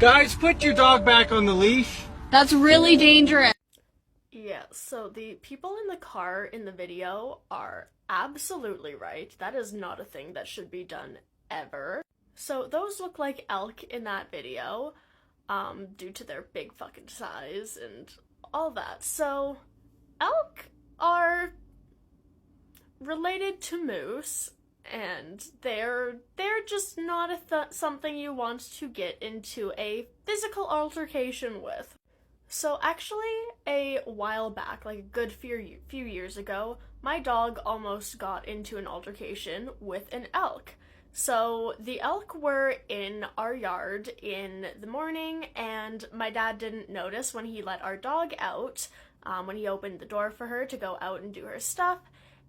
Guys, put your dog back on the leash. That's really dangerous. Yeah, so the people in the car in the video are absolutely right. That is not a thing that should be done ever. So those look like elk in that video, due to their big fucking size and all that. So elk are related to moose, and they're just not something you want to get into a physical altercation with. So actually, a while back, like a good few years ago, my dog almost got into an altercation with an elk. So the elk were in our yard in the morning, and my dad didn't notice when he let our dog out, when he opened the door for her to go out and do her stuff,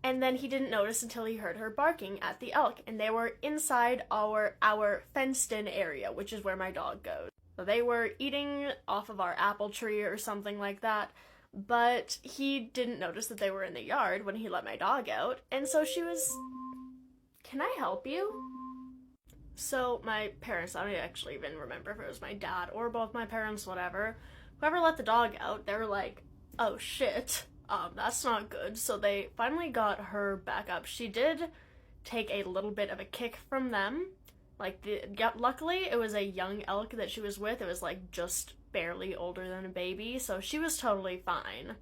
and then he didn't notice until he heard her barking at the elk, and they were inside our fenced-in area, which is where my dog goes. So they were eating off of our apple tree or something like that, but he didn't notice that they were in the yard when he let my dog out, and so she was, "Can I help you?" So my parents, I don't actually even remember if it was my dad or both my parents, whatever, whoever let the dog out, they were like, "Oh shit, that's not good." So they finally got her back up. She did take a little bit of a kick from them. Like, luckily, it was a young elk that she was with. It was, like, just barely older than a baby, so she was totally fine.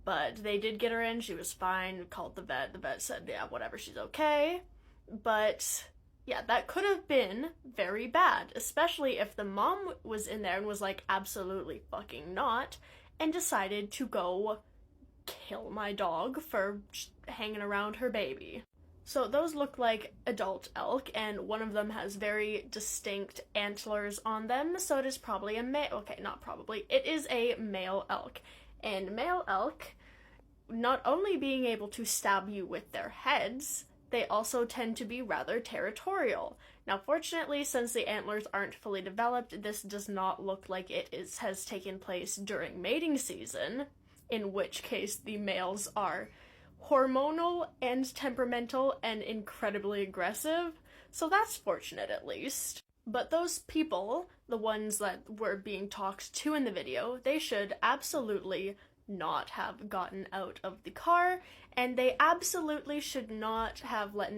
But they did get her in. She was fine. Called the vet. The vet said, yeah, whatever, she's okay. But, yeah, that could have been very bad, especially if the mom was in there and was like, absolutely fucking not, and decided to go kill my dog for hanging around her baby. So those look like adult elk, and one of them has very distinct antlers on them, so it is probably a male. Okay, not probably. It is a male elk. And male elk, not only being able to stab you with their heads, they also tend to be rather territorial. Now, fortunately, since the antlers aren't fully developed, this does not look like has taken place during mating season, in which case the males are hormonal and temperamental and incredibly aggressive, so that's fortunate at least. But those people, the ones that were being talked to in the video, they should absolutely not have gotten out of the car, and they absolutely should not have let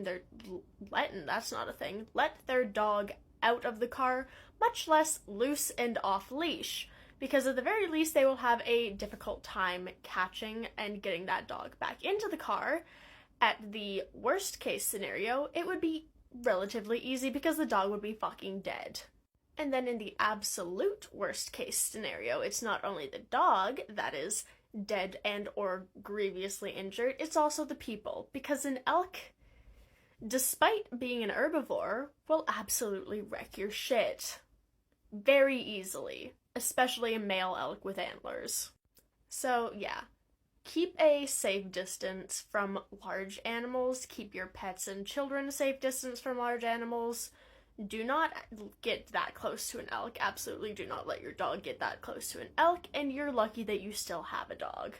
their dog out of the car, much less loose and off leash, because at the very least they will have a difficult time catching and getting that dog back into the car. At the worst case scenario, it would be relatively easy because the dog would be fucking dead. And then in the absolute worst case scenario, it's not only the dog that is dead and or grievously injured, it's also the people, because an elk, despite being an herbivore, will absolutely wreck your shit very easily, especially a male elk with antlers. So yeah, keep a safe distance from large animals, keep your pets and children a safe distance from large animals. Do not get that close to an elk. Absolutely do not let your dog get that close to an elk, and you're lucky that you still have a dog.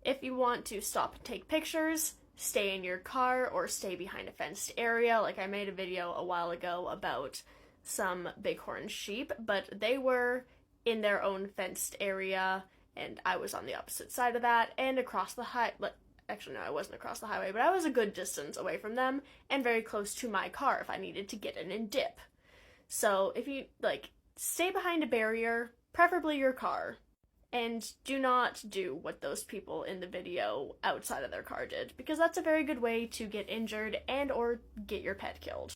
If you want to stop and take pictures, stay in your car or stay behind a fenced area. Like I made a video a while ago about some bighorn sheep, but they were in their own fenced area, and I was on the opposite side of that, and across the actually, no, I wasn't across the highway, but I was a good distance away from them, and very close to my car if I needed to get in and dip. So if you, stay behind a barrier, preferably your car, and do not do what those people in the video outside of their car did, because that's a very good way to get injured and or get your pet killed.